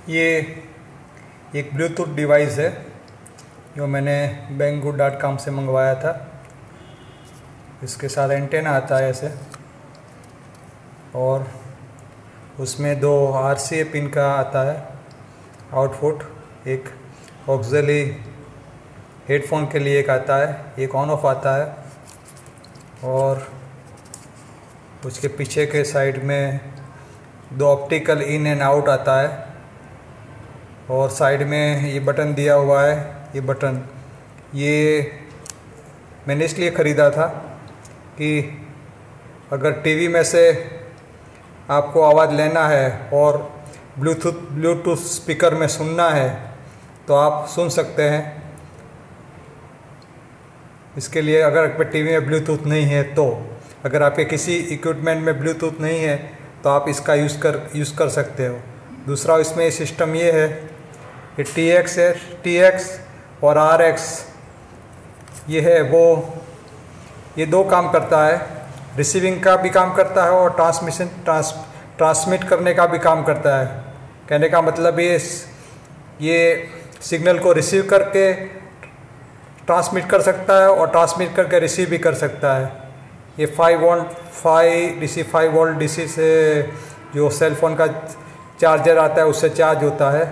ये एक Bluetooth device है जो मैंने banggood.com से मंगवाया था। इसके साथ एंटेना आता है ऐसे, और उसमें दो RCA पिन का आता है आउटपुट, एक ऑक्सिलरी हेडफोन के लिए एक आता है, एक ऑन ऑफ आता है, और उसके पीछे के साइड में दो ऑप्टिकल इन एंड आउट आता है, और साइड में ये बटन दिया हुआ है। ये बटन ये मैंने इसलिए ख़रीदा था कि अगर टीवी में से आपको आवाज़ लेना है और ब्लूटूथ स्पीकर में सुनना है तो आप सुन सकते हैं। इसके लिए अगर आपके टीवी में ब्लूटूथ नहीं है, तो अगर आपके किसी इक्विपमेंट में ब्लूटूथ नहीं है तो आप इसका यूज़ कर सकते हो। दूसरा इसमें सिस्टम ये है, ये TX है, TX और RX ये है वो, ये दो काम करता है, रिसीविंग का भी काम करता है और ट्रांसमिट करने का भी काम करता है। कहने का मतलब ये सिग्नल को रिसीव करके ट्रांसमिट कर सकता है और ट्रांसमिट करके रिसीव भी कर सकता है। ये 5 वोल्ट DC से जो सेल फोन का चार्जर आता है उससे चार्ज होता है।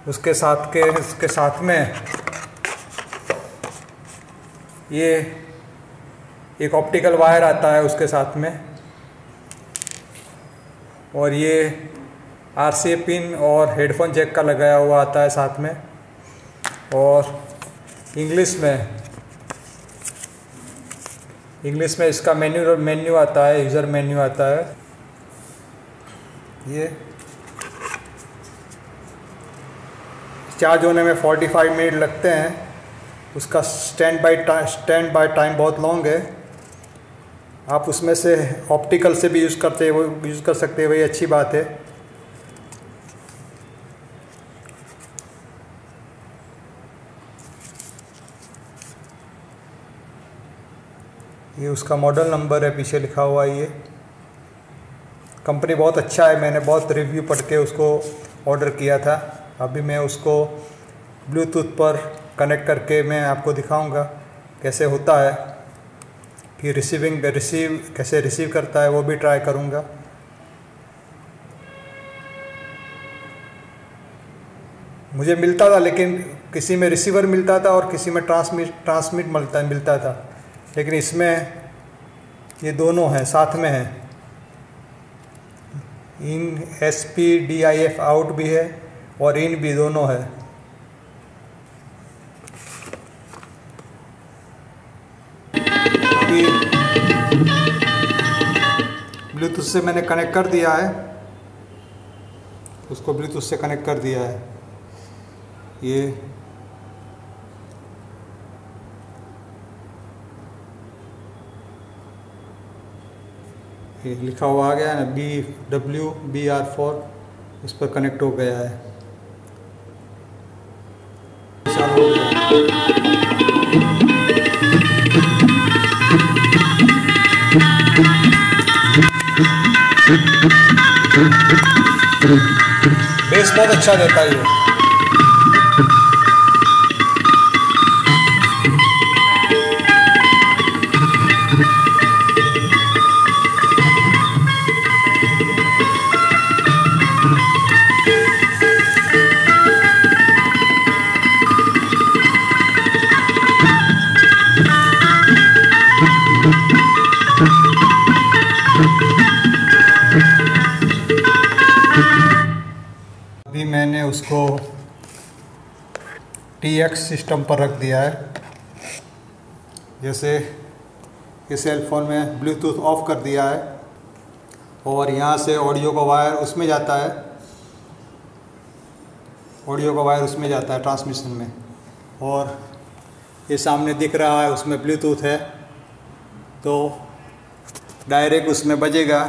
उसके साथ में ये एक ऑप्टिकल वायर आता है उसके साथ में, और ये RCA पिन और हेडफोन जैक का लगाया हुआ आता है साथ में। और इंग्लिश में इसका मेन्यू आता है, यूज़र मेन्यू आता है। ये चार्ज होने में 45 मिनट लगते हैं। उसका स्टैंड बाय टाइम बहुत लॉन्ग है। आप उसमें से ऑप्टिकल से भी यूज़ कर सकते हैं, वही अच्छी बात है। ये उसका मॉडल नंबर है, पीछे लिखा हुआ है। ये कंपनी बहुत अच्छा है, मैंने बहुत रिव्यू पढ़ के उसको ऑर्डर किया था। अभी मैं उसको ब्लूटूथ पर कनेक्ट करके मैं आपको दिखाऊंगा कैसे होता है, कि कैसे रिसीव करता है, वो भी ट्राई करूंगा। मुझे मिलता था, लेकिन किसी में रिसीवर मिलता था और किसी में ट्रांसमिट मिलता था, लेकिन इसमें ये दोनों हैं, साथ में हैं। इन SPDIF आउट भी है और इन भी, दोनों है। ब्लूटूथ से मैंने कनेक्ट कर दिया है, उसको ब्लूटूथ से कनेक्ट कर दिया है। ये लिखा हुआ आ गया है ना, BWBR4, उस पर कनेक्ट हो गया है। बेस बहुत अच्छा देता है ये। अभी मैंने उसको TX सिस्टम पर रख दिया है। जैसे ये सेल फोन में ब्लूटूथ ऑफ कर दिया है, और यहाँ से ऑडियो का वायर उसमें जाता है, ट्रांसमिशन में, और ये सामने दिख रहा है उसमें ब्लूटूथ है, तो डायरेक्ट उसमें बजेगा।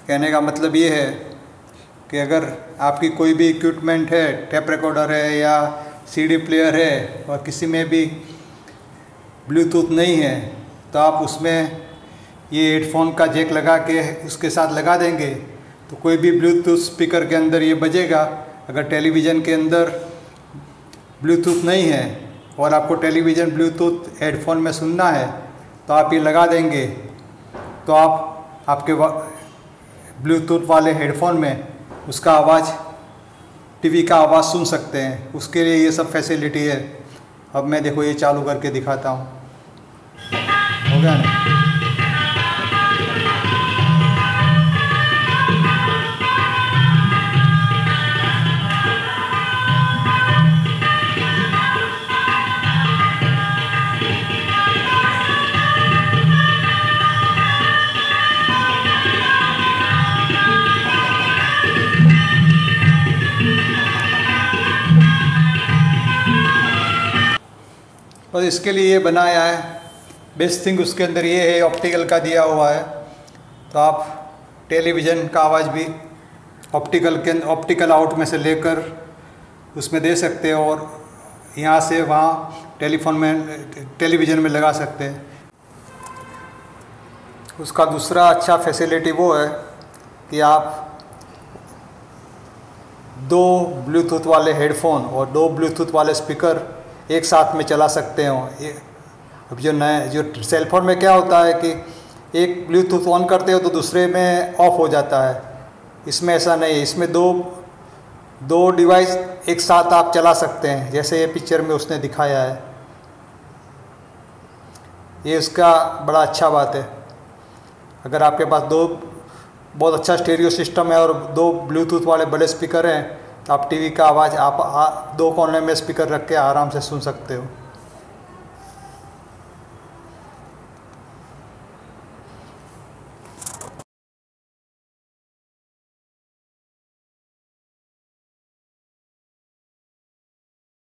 कहने का मतलब ये है कि अगर आपकी कोई भी इक्विपमेंट है, टेप रिकॉर्डर है या CD प्लेयर है, और किसी में भी ब्लूटूथ नहीं है, तो आप उसमें ये हेडफोन का जैक लगा के उसके साथ लगा देंगे, तो कोई भी ब्लूटूथ स्पीकर के अंदर ये बजेगा। अगर टेलीविज़न के अंदर ब्लूटूथ नहीं है और आपको टेलीविज़न ब्लूटूथ हेडफोन में सुनना है तो आप ये लगा देंगे, तो आप आपके ब्लूटूथ वाले हेडफोन में उसका आवाज़, टीवी का आवाज़ सुन सकते हैं। उसके लिए ये सब फैसिलिटी है। अब मैं देखो ये चालू करके दिखाता हूँ, हो गया ना। और इसके लिए ये बनाया है। बेस्ट थिंग उसके अंदर ये है, ऑप्टिकल का दिया हुआ है, तो आप टेलीविज़न का आवाज़ भी ऑप्टिकल आउट में से लेकर उसमें दे सकते हो और यहाँ से वहाँ टेलीविज़न में लगा सकते हैं। उसका दूसरा अच्छा फैसिलिटी वो है कि आप 2 ब्लूटूथ वाले हेडफोन और 2 ब्लूटूथ वाले स्पीकर एक साथ में चला सकते हो। अब जो सेलफोन में क्या होता है कि एक ब्लूटूथ ऑन करते हो तो दूसरे में ऑफ हो जाता है, इसमें ऐसा नहीं है। इसमें दो डिवाइस एक साथ आप चला सकते हैं, जैसे ये पिक्चर में उसने दिखाया है। ये उसका बड़ा अच्छा बात है। अगर आपके पास बहुत अच्छा स्टीरियो सिस्टम है और 2 ब्लूटूथ वाले बड़े स्पीकर हैं तो आप टीवी का आवाज़ आप 2 कोने में स्पीकर रख के आराम से सुन सकते हो।